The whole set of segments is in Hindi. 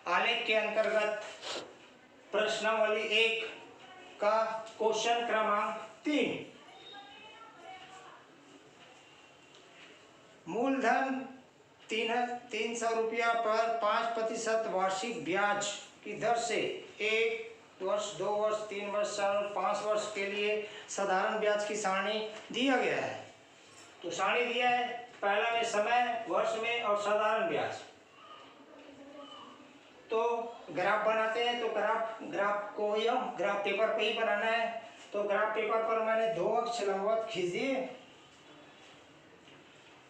आलेख के अंतर्गत प्रश्नावली 1 का क्वेश्चन क्रमांक 3। मूलधन 300 रुपया पर 5% वार्षिक ब्याज की दर से 1 वर्ष, 2 वर्ष, 3 वर्ष, 4 वर्ष, 5 वर्ष के लिए साधारण ब्याज की सारणी दिया गया है। तो सारणी दिया है, पहला में समय, वर्ष में और साधारण ब्याज। तो ग्राफ बनाते हैं। तो ग्राफ को हम ग्राफ पेपर पे ही बनाना है। तो ग्राफ पेपर पर मैंने 2 अक्ष लंबवत खींच दिए।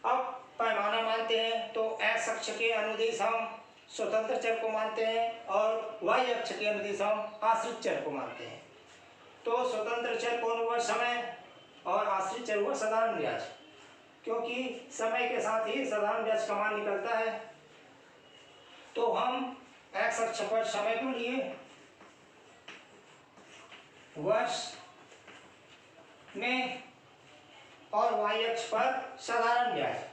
अब पैमाना मानते हैं। तो x अक्ष के अनुदिश हम स्वतंत्र चर को मानते हैं और y अक्ष के अनुदिश हम आश्रित चर को मानते हैं। तो स्वतंत्र चर कौन हुआ? समय, और आश्रित चर हुआ साधारण ब्याज, क्योंकि समय के साथ ही साधारण ब्याज का मान निकलता है। तो हम x अक्ष पर समय को लिए, वर्ष में, और y अक्ष पर साधारण ब्याज।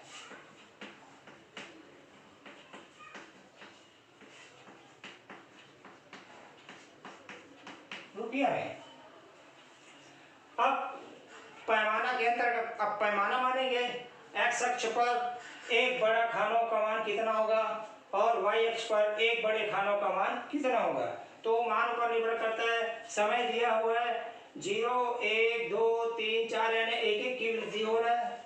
रुपया में। अब पैमाना के अंतर्गत अब पैमाना मानेंगे। x अक्ष पर एक बड़ा खानों का मान कितना होगा और y अक्ष पर एक बड़े खानों का मान कितना होगा। तो मान पर निर्भर करता है। समय दिया हुआ है 0, 1, 2, 3, 4 यानी एक की वृद्धि हो रहा है।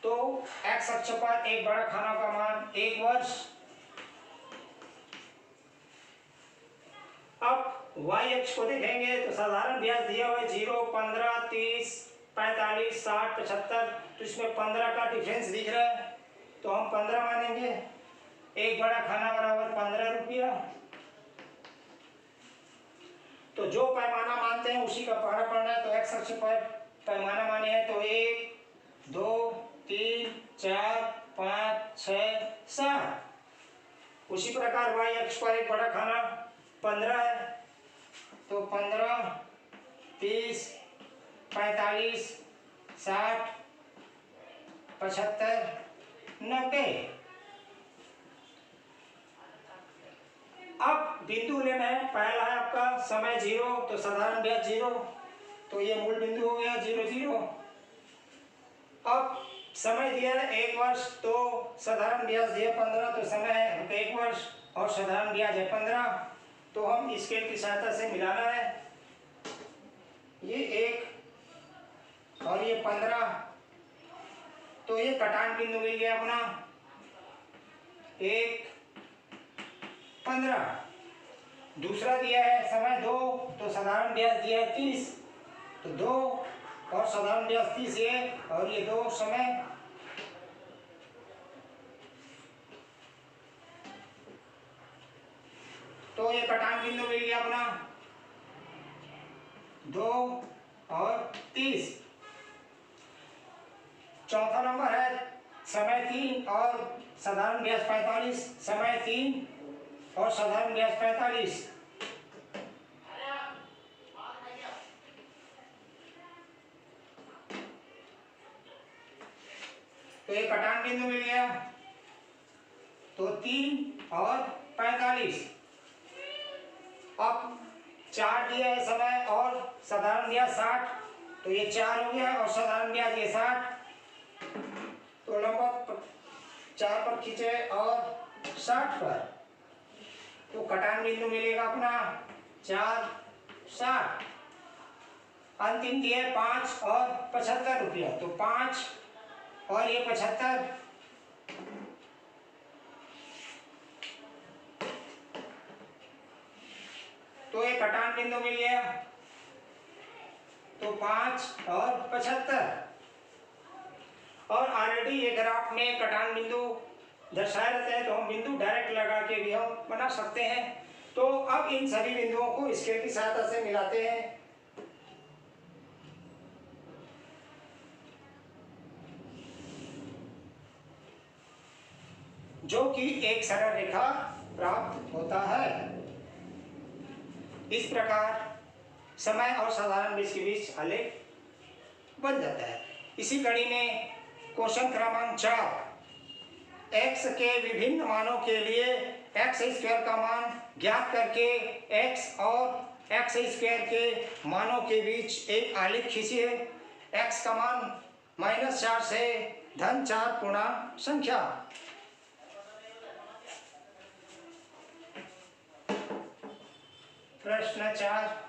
तो x अक्ष पर एक बड़ा खाना का मान 1 वर्ष। अब y अक्ष को देखेंगे तो साधारण ब्याज दिया हुआ है 0, 15, 30, 45, 60, 75। तो इसमें 15 का डिफरेंस दिख रहा है, तो हम 15 मानेंगे। एक बड़ा खाना बराबर 15 रुपया। तो जो पैमाना मानते हैं उसी का पहाड़ा पड़ना है। तो x अक्ष पर पैमाना माने हैं तो 1, 2, 3, 4, 5, 6, 7। उसी प्रकार y अक्ष पर एक बड़ा खाना 15 है। तो 15, 30, 45, 60, 75, 90। अब बिंदु लेना है। पहला है आपका समय 0, तो साधारण ब्याज 0। तो ये मूल बिंदु हो गया 0, 0। अब समय दिया है 1 वर्ष, तो साधारण ब्याज दिया 15, तो समय है 1 वर्ष और साधारण ब्याज है 15। तो हम स्केल की सहायता से मिलाना है। ये 1 और ये 15, तो ये कटान बिंदु मिल गया अपना 1, 15। दूसरा दिया है समय 2, तो साधारण ब्याज दिया है 30। तो 2 और साधारण ब्याज 30 है, और ये 2 समय। तो ये कटान बिंदु मिल गया अपना 2 और 30। चौथा नंबर है समय 3 और साधारण ब्याज 45। समय 3 और साधारण ब्याज 45। तो ये कटान बिंदु मिल गया। तो 3 और 45। अब 4 दिया है समय और साधारण ब्याज 60। तो ये 4 हो गया और साधारण ब्याज ये 60। तो लंबवत 4 पर खींचे और 60 पर, तो कटान बिंदु मिलेगा अपना 4, 60। अंतिम दिए 5 और 75 रुपया। तो 5 और ये 75। तो ये कटान बिंदु मिल गया। तो 5 और 75। और ऑलरेडी ये ग्राफ में कटान बिंदु दर्शाए रहते हैं, तो हम बिंदु डायरेक्ट लगा के भी हम बना सकते हैं। तो अब इन सभी बिंदुओं को स्केल की सहायता से मिलाते हैं। जो कि एक सरल रेखा प्राप्त होता है। इस प्रकार समय और साधारण ब्याज के बीच आलेख बन जाता है। इसी कड़ी में क्वेश्चन क्रमांक 4 x के विभिन्न मानों के लिए एक्स स्क्वायर का मान ज्ञात करके x और एक्स स्क्वायर के मानों के बीच एक आलेख खींचिए। x का मान -4 से -4 पूर्णांक संख्या। प्रश्न 4।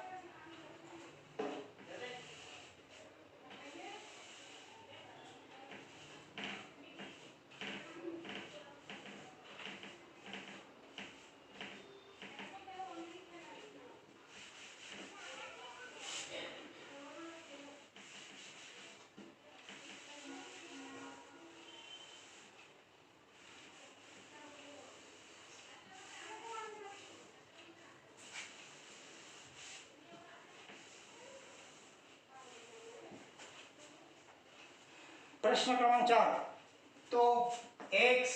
प्रश्न क्रमांक 4। तो x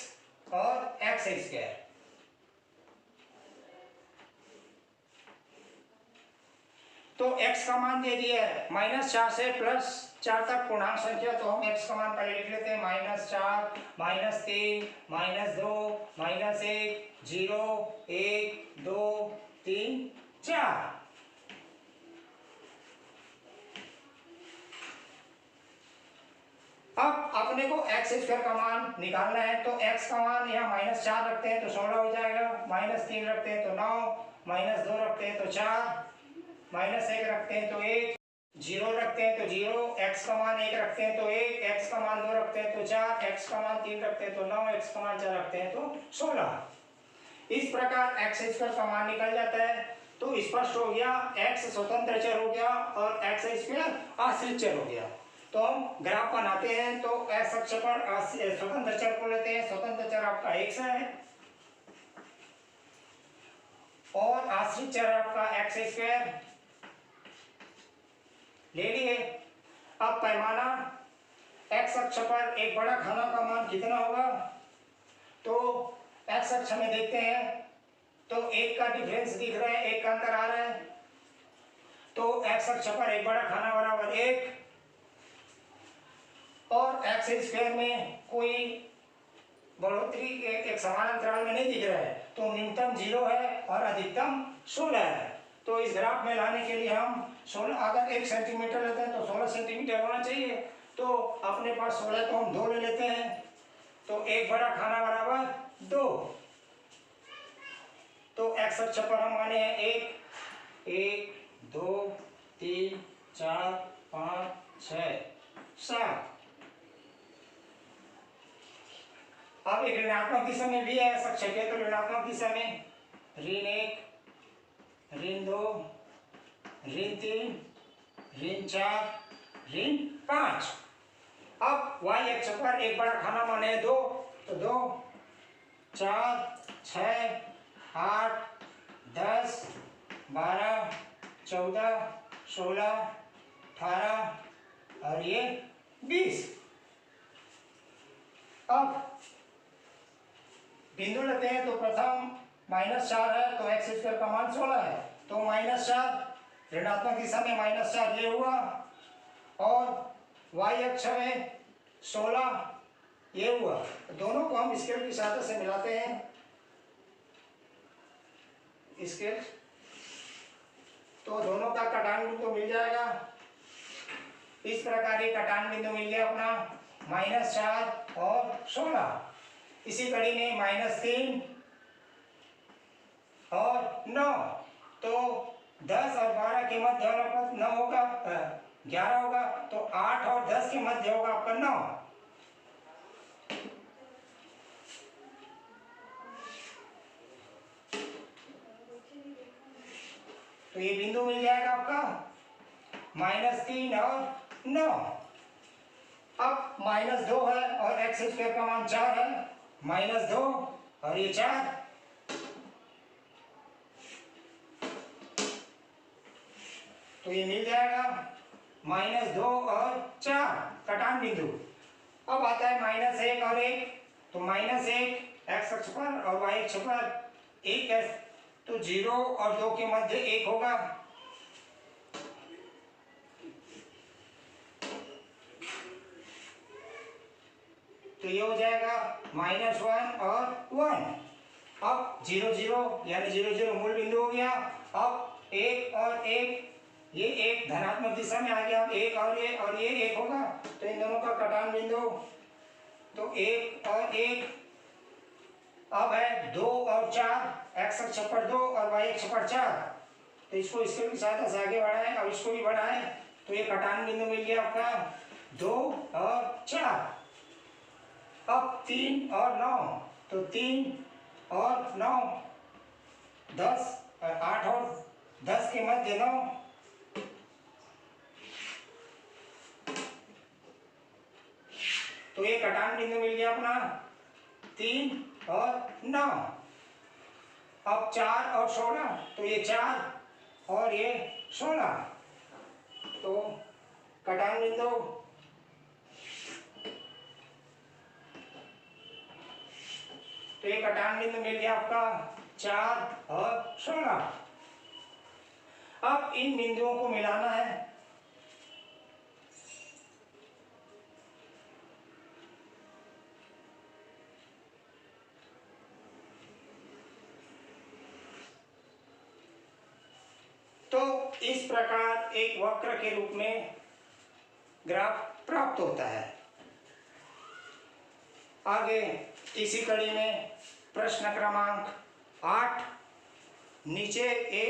और एक्स स्क्वायर, तो x का मान दे दिया है -4 से +4 तक पूर्णांक संख्या। तो हम x का मान पहले लिख लेते हैं -4 -3 -2 -1 0 1 2 3 4। अब अपने को एक्स स्क्वायर का मान निकालना है। तो x का मान यहाँ -4 रखते हैं तो 16 हो जाएगा, -3 रखते हैं तो 9, -2 रखते हैं तो 4, -1 रखते हैं तो 1, 0 रखते हैं तो 0, x का मान 1 रखते हैं तो 1, x का मान 2 रखते हैं तो 4, x का मान 3 रखते हैं तो 9, x का मान 4 रखते हैं तो 16। इस प्रकार एक्स स्क्वायर का मान निकल जाता है। तो स्पष्ट हो गया x स्वतंत्र चर हो गया और एक्स स्क्वायर आश्रित चर हो गया। तो हम ग्राफ बनाते हैं। तो x अक्ष पर स्वतंत्र चर को लेते हैं। स्वतंत्र चर आपका x है और आश्रित चर आपका एक्स स्क्वायर ले लिए। अब पैमाना x अक्ष पर एक बड़ा खाना का मान कितना होगा? तो x अक्ष में देखते हैं तो एक का डिफरेंस दिख रहा है, एक का अंतर आ रहा है। तो x अक्ष पर एक बड़ा खाना बराबर 1 और एक्स स्क्वायर में कोई बढ़ोतरी एक समान अंतराल में नहीं दिख रहा है। तो न्यूनतम 0 है और अधिकतम 16 है। तो इस ग्राफ में लाने के लिए हम 16, अगर 1 सेंटीमीटर लेते हैं तो 16 सेंटीमीटर होना चाहिए। तो अपने पास 16 तो हम 2 ले लेते हैं। तो एक बड़ा खाना बराबर 2। तो एक्स अक्ष पर हम माने हैं 1 2 3 4 5 6 7। अब एक ऋणात्मक दिशा में भी है एक्स अक्ष के। तो ऋणात्मक दिशा में ऋण 1 ऋण 2 ऋण 3 ऋण 4 ऋण 5। अब y अक्ष पर एक बड़ा खाना मान है 2। तो 2 4 6 8 10 12 14 16 18 और ये 20। अब बिंदु लेते हैं। तो प्रथम -4 है तो एक्स स्क्वायर का मान 16 है। तो -4 ऋणात्मक दिशा में -4 ये हुआ और y अक्ष में 16 ये हुआ। दोनों को हम स्केल की सहायता से मिलाते हैं। स्केल तो दोनों का कटान बिंदु मिल जाएगा। इस प्रकार ये कटान बिंदु मिल गया अपना -4 और 16। इसी कड़ी में -3 और 9। तो 10 और 12 के मध्य होगा 9 होगा 11 होगा। तो 8 और 10 के मध्य होगा आपका 9। तो ये बिंदु मिल जाएगा आपका -3 और 9। अब -2 है और एक्स स्क्वायर का मान 4 है। -2 और ये 4। तो ये मिल जाएगा -2 और 4 कटान बिंदु। अब आता है -1 और 1। तो -1 एक्स अक्ष पर और y अक्ष पर 1 है। तो 0 और 2 के मध्य 1 होगा। तो ये हो जाएगा -1 और 1। अब 0 0 यानी 0 0 मूल बिंदु हो गया। अब 1 और 1, ये एक धनात्मक दिशा में आ गया। अब 1 और ये 1 होगा, तो इन दोनों का कटान बिंदु, तो 1 और 1। अब है 2 और 4, एक्स अक्ष पर 2 और वाई अक्ष पर 4, तो इसको इसके भी सहायता से आगे बढ़ाएं और इसको भी बढ़ाएं, तो ये कटान बिंदु मिल गया आपका 2 और 4। अब 3 और 9, तो 3 और 9, 10, 8 और 10 के मध्य 9, तो ये कटान बिंदु मिल गया अपना 3 और 9। अब 4 और 16, तो ये 4 और ये 16, तो कटान बिंदु, तो ये कटान बिंदु मिल गया आपका 4 और 16। अब इन बिंदुओं को मिलाना है। तो इस प्रकार एक वक्र के रूप में ग्राफ प्राप्त होता है। आगे इसी कड़ी में प्रश्न क्रमांक 8, नीचे ए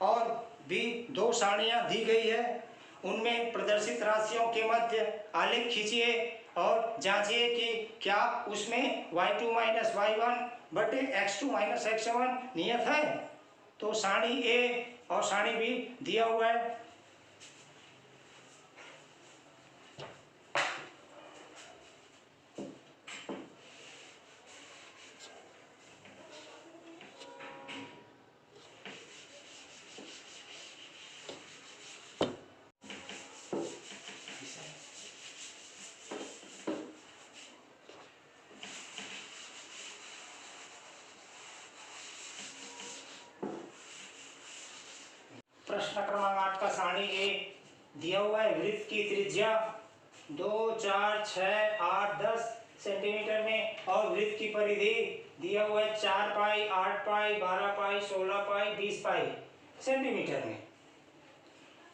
और बी दो सारणियां दी गई है, उनमें प्रदर्शित राशियों के मध्य आलेख खींचिए और जांचिए कि क्या उसमें y2 माइनस y1 बटे x2 माइनस x1 नियत है। तो सारणी ए और सारणी बी दिया हुआ है। प्रश्न क्रमांक 8 का सारणी ए दिया हुआ है। वृत्त की त्रिज्या 2, 4, 6, 8, 10 सेंटीमीटर में और वृत्त की परिधि दिया हुआ है 4 पाई, 8 पाई, 12 पाई, 16 पाई, 20 पाई सेंटीमीटर में।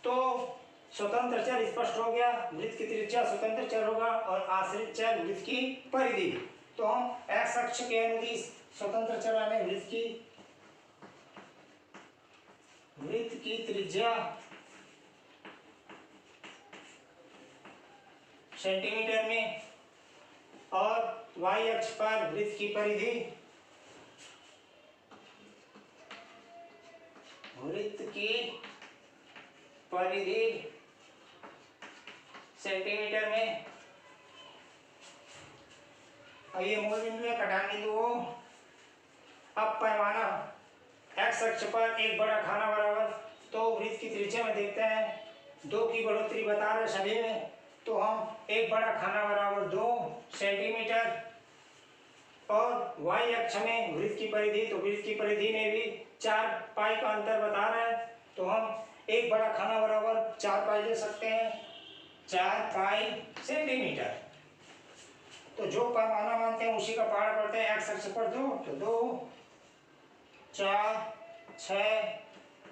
तो स्वतंत्र चर स्पष्ट हो गया, वृत्त की त्रिज्या स्वतंत्र चर होगा और आश्रित चर वृत्त की परिधि। तो हम एक्स अक्ष के अनुदिश स्वतंत्र चर यानी वृत्त की त्रिज्या सेंटीमीटर में और y अक्ष पर वृत्त की परिधि, वृत्त की परिधि सेंटीमीटर में, और ये मूल बिंदु है, कटान बिंदु हो। अब पैमाना एक्स अक्ष पर एक बड़ा खाना बराबर, तो वृत्त की त्रिज्या में देखते हैं 2 की बढ़ोतरी बता रहे सभी में, तो हम एक बड़ा खाना बराबर 2 सेंटीमीटर, और y अक्ष में वृत्त की परिधि, तो वृत्त की परिधि में भी 4 पाई का अंतर बता रहा है, तो हम एक बड़ा खाना बराबर 4 पाई ले सकते हैं, 4 पाई सेंटीमीटर। तो जो पैमाना मानते हैं उसी का पहाड़ पढ़ते हैं। एक्स अक्ष पर 2, तो 2, 4, 6,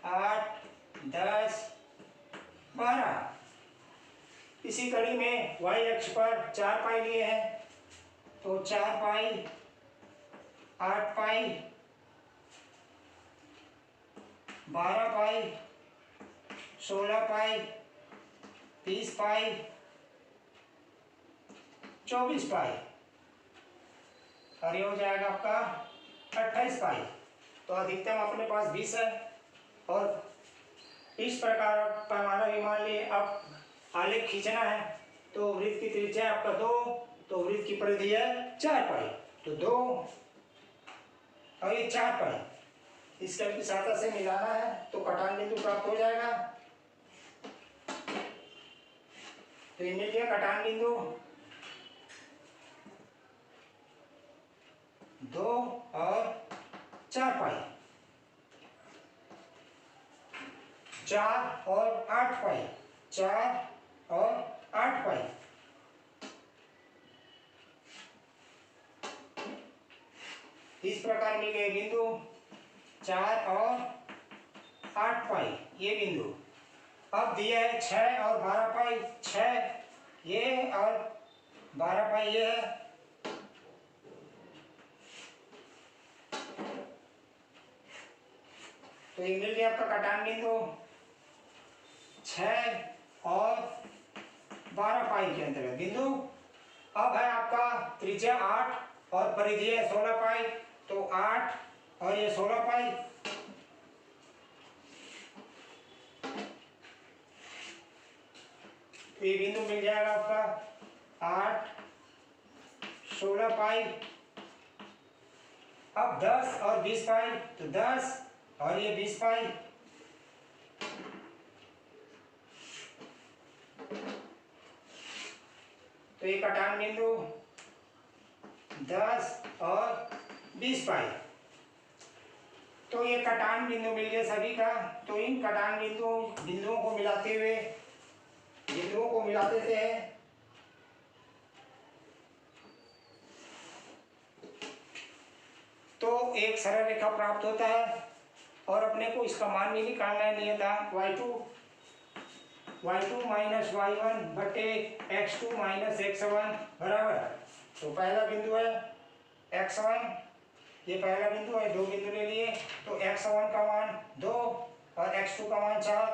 8, 10, 12। इसी कड़ी में y अक्ष पर 4 पाई लिए हैं, तो 4 पाई, 8 पाई, 12 पाई, 16 पाई, 20 पाई, 24 पाई, और ये हो जाएगा आपका 28 पाई। तो अधिकतम अपने पास 20 है, और इस प्रकार पैमाना भी मान लिए। अब आलेख खींचना है, तो वृत्त की त्रिज्या आपका 2, तो वृत्त की परिधि है 4 पाई, तो 2 और ये 4 पाई, इसका भी सहायता से मिलाना है, तो कटान बिंदु प्राप्त हो जाएगा। तो ये मिल गया कटान बिंदु 2 और 4 पाई, 4 और 8 पाई, 4 और 8 पाई। इस प्रकार मिल गए बिंदु 4 और 8 पाई ये बिंदु। अब दिया है 6 और 12 पाई, 6 ये और 12 पाई ये है। तो ये मिल गया आपका कटान बिंदु 6 और 12 पाई के अंतर्गत बिंदु। अब है आपका त्रिज्या 8 और परिधि है 16 पाई, तो 8 और ये 16 पाई। तो ये बिंदु मिल जाएगा आपका 8 16 पाई। अब 10 और 20 पाई, तो 10 और ये 20 पाई। तो ये कटान बिंदु 10 और 20 पाई। तो ये कटान बिंदु मिल गए सभी का। तो इन कटान बिंदुओं को मिलाते हुए बिंदुओं को मिला देते हैं। तो एक सरल रेखा प्राप्त होता है और अपने को इसका मान भी निकालना है। नियतांक y2 माइनस y1 बटे x2 माइनस x1 बराबर। तो पहला बिंदु है x1, ये पहला बिंदु है, दो बिंदु ले लिए। तो x1 का मान 2 और x2 का मान 4,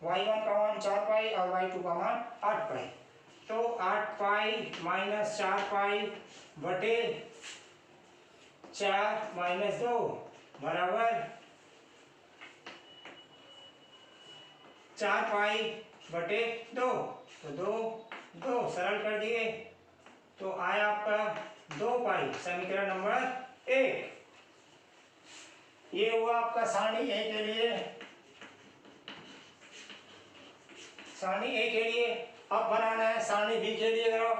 y1 का मान 4 पाई और y2 का मान 8 पाई। तो 8 पाई माइनस 4 पाई बटे 4 माइनस 2 बराबर 4 पाई बटे 2। तो 2 सरल कर दिए तो आया आपका 2 पाई, समीकरण नंबर 1। ये हुआ आपका सारणी ए के लिए। सारणी ए के लिए अब बनाना है सारणी बी के लिए। जरा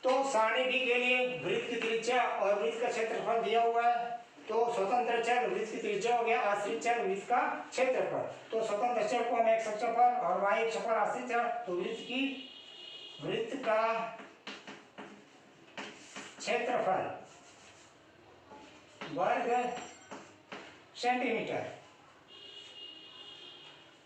तो सारणी बी के लिए वृत्त की त्रिज्या और वृत्त का क्षेत्रफल दिया हुआ है। तो स्वतंत्र चर वृत्त की त्रिज्या हो गया, आश्रित चर वृत्त का क्षेत्रफल। तो स्वतंत्र चर को हम x अक्ष पर और y अक्ष पर आश्रित चर, तो वृत्त का क्षेत्रफल वर्ग सेंटीमीटर।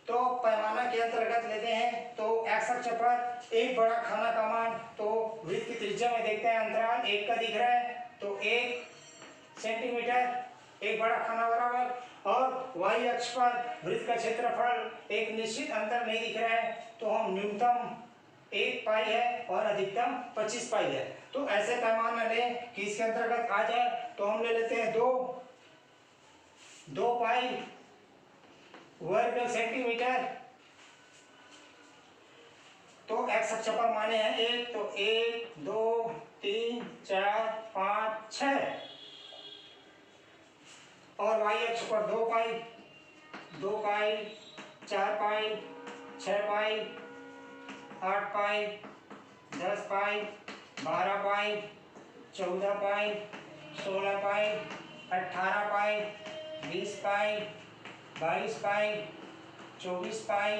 तो पैमाना के अंतर्गत लेते हैं। तो x अक्ष पर एक बड़ा खाना का मान, तो वृत्त की त्रिज्या में देखते हैं अंतराल 1 का दिख रहा है, तो 1 सेंटीमीटर एक बड़ा खाना बराबर। और y अक्ष पर वृत्त का क्षेत्रफल एक निश्चित अंतर नहीं दिख रहा है, तो हम न्यूनतम 1 पाई है और अधिकतम 25 पाई है। तो ऐसे पैमाना लें कि इसके अंतर्गत आ जाए। तो हम ले लेते हैं 2 पाई वर्ग सेंटीमीटर। तो x अक्ष पर माने हैं 1, तो 1 2 3 4 5 6 और y अक्ष पर 2 पाई 4 पाई 6 पाई 8 पाई 10 पाई 12 पाई 14 पाई 16 पाई 18 पाई 20 पाई 22 पाई 24 पाई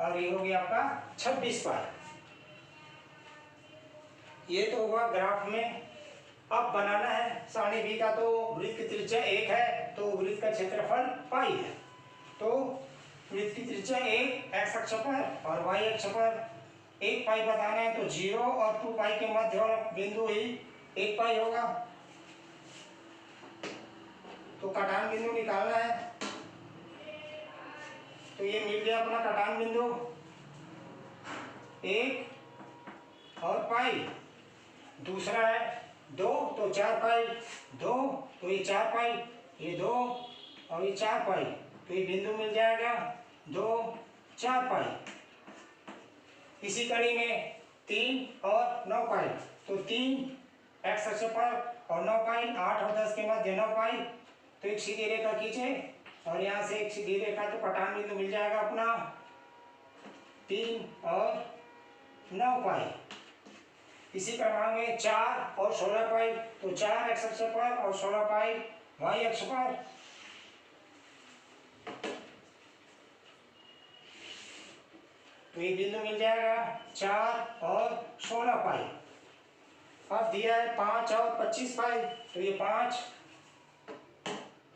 और ये हो गया आपका 26 पाई। ये तो हुआ ग्राफ में। अब बनाना है सारणी बी का। तो वृत्त की त्रिज्या 1 है, तो वृत्त का क्षेत्रफल पाई है। तो वृत्त की त्रिज्या 1 x अक्ष पर और y अक्ष पर 1 पाई बताना है। तो 0 और 2 पाई के मध्य वाला बिंदु ही 1 पाई होगा। तो कटान बिंदु निकालना है। तो ये मिल गया अपना कटान बिंदु 1 और पाई। दूसरा है 2, तो 4 पाई 2, तो ये 4 पाई, ये 2 और ये 4 पाई। तो ये बिंदु मिल जाएगा 2 4 पाई। इसी कड़ी में 3 और 9 पाई, तो 3 एक्स अक्ष पर, और 9 पाई 8 और 10 के मध्य 9 पाई, तो एक सीधी रेखा खींचे और यहाँ से एक सीधी रेखा, तो कटान बिंदु मिल जाएगा अपना 3 और 9 पाई। इसी क्रमांक में 4 और 16 पाई, तो 4 एक्स अक्ष पर और 16 पाई वाई अक्ष पर। तो ये बिंदु मिल जाएगा 4 और 16 पाई। अब दिया है 5 और 25 पाई, तो ये 5,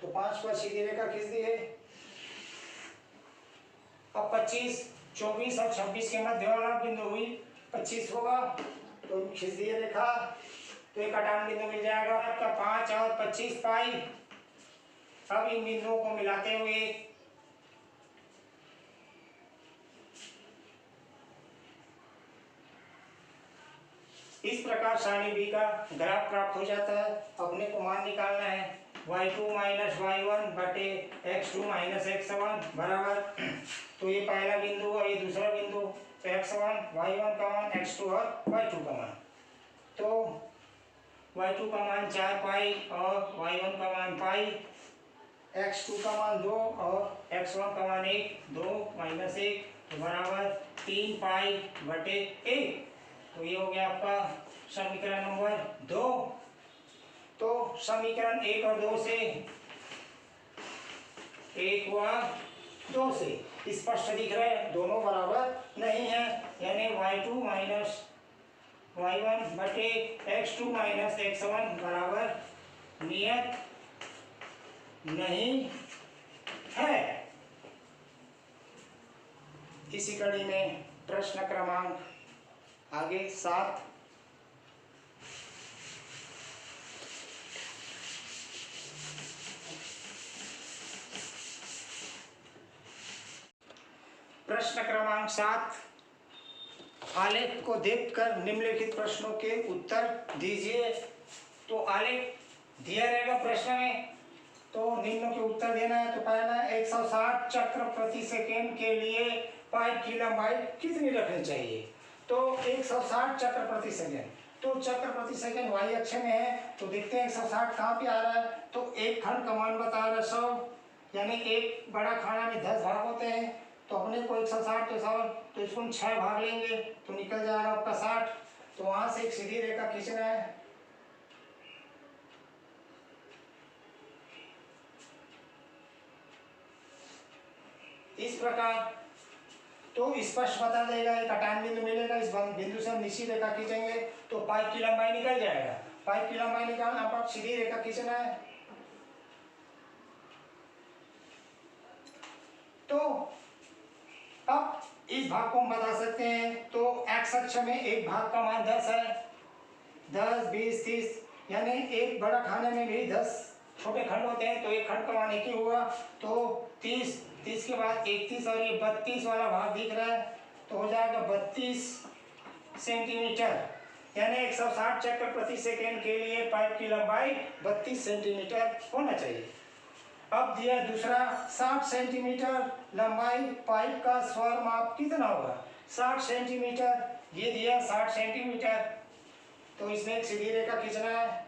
तो 5 पर सीधी रेखा खींच दी है। अब 25, 24 और 26 के मध्य वाला बिंदु हुई 25 होगा, तो खींच दी है रेखा, तो एक कटान बिंदु मिल जाएगा आपका 5 और 25 पाई। अब इन बिंदुओं को मिलाते हुए इस प्रकार सारणी बी का ग्राफ प्राप्त हो जाता है। अपने को मान निकालना है y2 माइनस y1 बटे x2 माइनस x1 बराबर, तो ये पहला बिंदु और ये दूसरा बिंदु, तो x1 y1 का मान x2 और y2 का मान, तो y2 का मान 4 पाई और y1 का मान पाई, x2 का मान 2 और x1 का मान 1, 2 माइनस 1 तो बराबर 3 पाई बटे 1। तो ये हो गया आपका समीकरण नंबर 2। तो समीकरण 1 और 2 से 1 व 2 से स्पष्ट दिख रहा है दोनों बराबर नहीं है, यानी y2 माइनस y1 बटे x2 माइनस x1 बराबर नियत नहीं है। इसी कड़ी में प्रश्न क्रमांक आगे 7, प्रश्न क्रमांक 7, आलेख को देखकर निम्नलिखित प्रश्नों के उत्तर दीजिए। तो आलेख दिया रहेगा प्रश्न में, तो निम्न के उत्तर देना है। तो पहला 160 चक्र प्रति सेकेंड के लिए पाइप की लंबाई कितनी रखनी चाहिए, तो 160 चक्र प्रति सेकेंड, तो चक्र प्रति सेकेंड वाई अक्ष में है, तो देखते हैं 160 कहाँ पे आ रहा है। तो एक खंड का मान बता रहा है 100, यानी एक बड़ा खाना में 10 भाग होते हैं, तो अपने को 160 तो 100, तो इसको हम 6 भाग लेंगे तो निकल जाएगा आपका 60। तो वहां से एक सीधी रेखा खींचना है, इस प्रकार, तो स्पष्ट बता देगा, एक कटान बिंदु मिलेगा, इस बिंदु से हम निश्चित रेखा खींचेंगे तो पाइप की लंबाई निकल जाएगा। पाइप की लंबाई निकालना, अब सीधी रेखा खींचना है, तो अब इस भाग को हम बता सकते हैं। तो एक्स अक्ष में एक भाग का मान 10 है, 10, 20, 30, यानी एक बड़ा खाने में भी 10 छोटे खंड होते हैं, तो एक खंड का मान 1 ही हुआ, तो 30, 30 के बाद 31 और ये 32 वाला भाग दिख रहा है, तो हो जाएगा 32 सेंटीमीटर, यानी 160 चक्र प्रति सेकेंड के लिए पाइप की लंबाई 32 सेंटीमीटर होना चाहिए। अब दिया दूसरा 60 सेंटीमीटर लंबाई पाइप का स्वर माप कितना होगा, 60 सेंटीमीटर, ये दिया 60 सेंटीमीटर, तो इसमें एक सीधी रेखा खींचना है,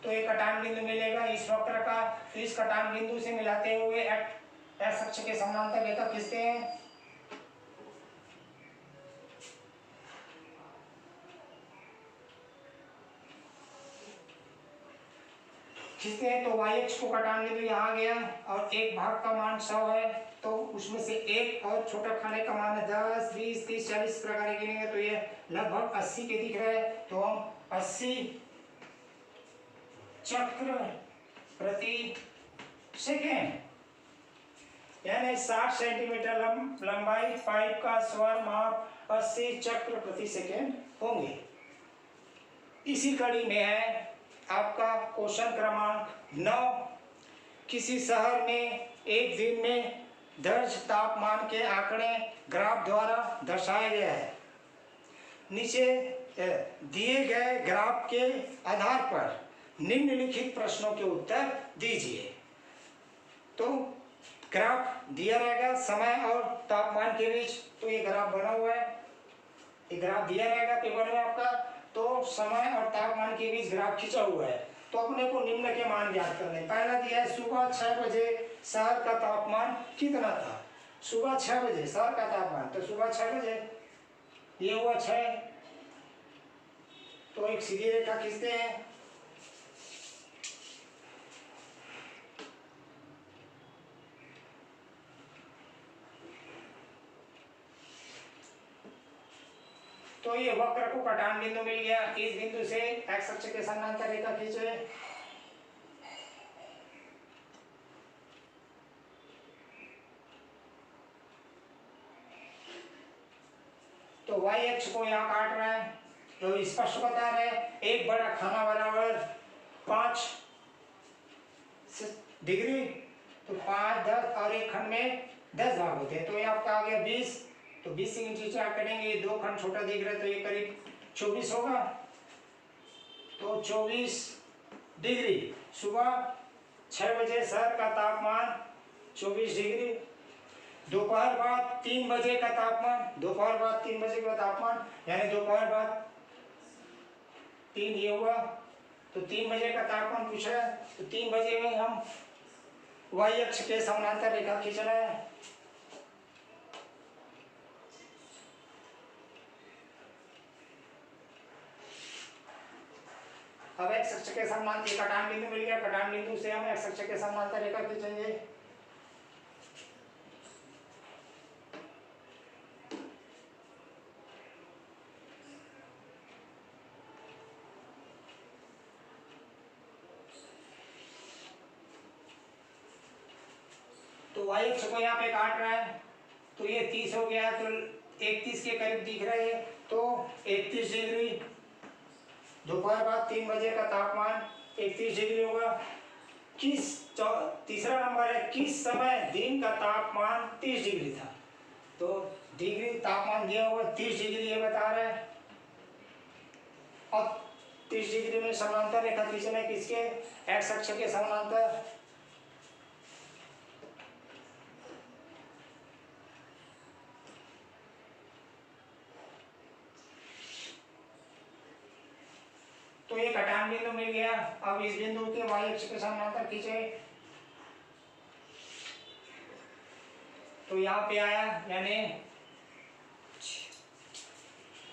तो एक कटान बिंदु मिलेगा इस वक्र का, तो इस कटान बिंदु से मिलाते हुए एक्स अक्ष के समानांतर रेखा खींचते हैं, तो वाई अक्ष को कटान बिंदु यहाँ गया और एक भाग का मान 100 है, तो उसमें से एक और छोटा खाने का मान है 10, 20, 30, 40 प्रकार गिनेंगे तो ये लगभग 80 के दिख रहे हैं, तो हम 80 चक्र प्रति सेकेंड, यानी 60 सेंटीमीटर लंबाई पाइप का स्वर माप 80 चक्र प्रति सेकेंड होंगे। इसी कड़ी में है आपका क्वेश्चन क्रमांक 9, किसी शहर में एक दिन में दर्ज तापमान के आंकड़े ग्राफ द्वारा दर्शाया गया है। नीचे दिए गए ग्राफ के आधार पर निम्नलिखित प्रश्नों के उत्तर दीजिए। तो ग्राफ दिया रहेगा समय और तापमान के बीच, तो ये ग्राफ बना हुआ है, ये ग्राफ दिया रहेगा पेपर में आपका, तो समय और तापमान के बीच ग्राफ खींचा हुआ है। तो अपने को निम्न के मान ज्ञात करने। पहला दिया है सुबह 6 बजे शहर का तापमान कितना था। सुबह 6 बजे शहर का तापमान, तो सुबह 6 बजे ये हुआ 6, तो एक सीधी रेखा खींचते हैं। तो ये वक्र को कटान बिंदु मिल गया। इस बिंदु से एक्स अक्ष के समानांतर रेखा खींचे। तो वाई अक्ष को यहाँ काट रहा है, तो स्पष्ट बता रहे हैं एक बड़ा खाना बराबर 5 डिग्री, तो 5, 10 और एक खंड में 10 भाग होते हैं, तो ये आपका आ गया 20। तो 20 से नीचे आप करेंगे, 2 खंड छोटा दिख रहा है, तो ये करीब 24 होगा। तो 24 डिग्री सुबह 6 बजे शहर का तापमान 24 डिग्री। दोपहर बाद 3 बजे का तापमान, दोपहर बाद 3 बजे का तापमान यानी दोपहर बाद 3 ये हुआ, तो 3 बजे का तापमान पूछ रहा है। तो 3 बजे में हम वाई अक्ष के समानांतर रेखा खींच रहे हैं। अब एक्स अक्ष के समानांतर कटान बिंदु मिल गया। कटान बिंदु से हम एक्स अक्ष के समानांतर रेखा खींचेंगे। तो वाई अक्ष को यहाँ पे काट रहा है, तो ये 30 हो गया, तो 31 के करीब दिख रहे हैं, तो 31 डिग्री। दोपहर बाद 3 बजे का तापमान 31 डिग्री होगा। तीसरा नंबर है किस समय दिन का तापमान 30 डिग्री था। तो डिग्री तापमान दिया हुआ 30 डिग्री ये बता रहा है। अब 30 डिग्री में समानांतर रेखा खींचना है किसके, एक्स अक्ष के समानांतर। तो ये कटान बिंदु मिल गया। अब इस बिंदु के वाई अक्ष के समानांतर खींचे, तो यहाँ पे आया यानी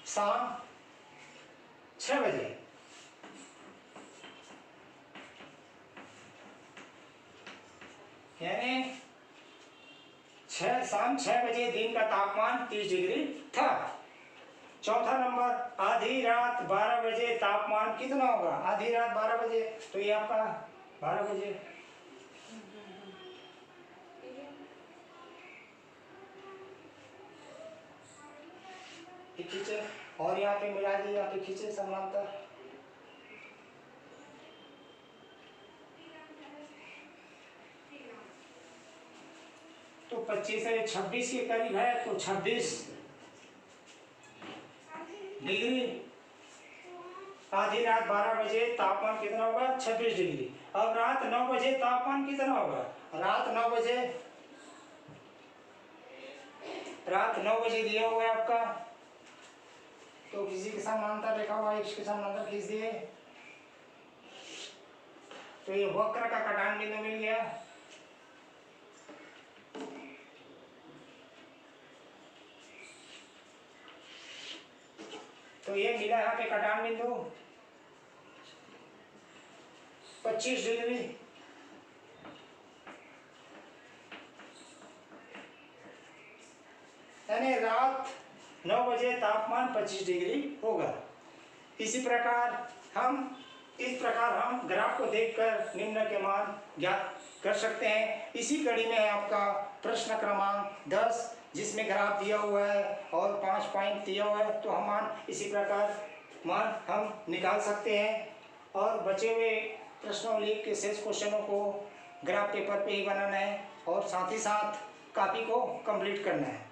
शाम 6 बजे। यानी शाम 6 बजे दिन का तापमान 30 डिग्री था। चौथा नंबर आधी रात 12 बजे तापमान कितना होगा। आधी रात 12 बजे, तो ये आपका 12 बजे। खींचे और यहाँ पे मिला दिए, यहाँ पे खींचे समानांतर। तो 25 से 26 के करीब है, तो 26 डिग्री। आधी रात 12 बजे तापमान कितना होगा, 26 डिग्री। अब रात 9 बजे तापमान कितना होगा। रात 9 बजे, रात 9 बजे दिया हुआ है आपका, तो किसी के समानांतर रेखा वाई अक्ष के समानांतर खींच दिए, तो ये वक्र का कटान बिंदु मिल गया। तो ये मिला यहाँ पे कटान बिंदु 25 डिग्री। यानी रात 9 बजे तापमान 25 डिग्री होगा। इस प्रकार हम ग्राफ को देखकर निम्न के मान ज्ञात कर सकते हैं। इसी कड़ी में आपका प्रश्न क्रमांक 10 जिसमें ग्राफ दिया हुआ है और 5 पॉइंट दिया हुआ है, तो हम मान इसी प्रकार मान हम निकाल सकते हैं। और बचे हुए प्रश्नावली के शेष क्वेश्चनों को ग्राफ पेपर पे ही बनाना है और साथ ही साथ कॉपी को कंप्लीट करना है।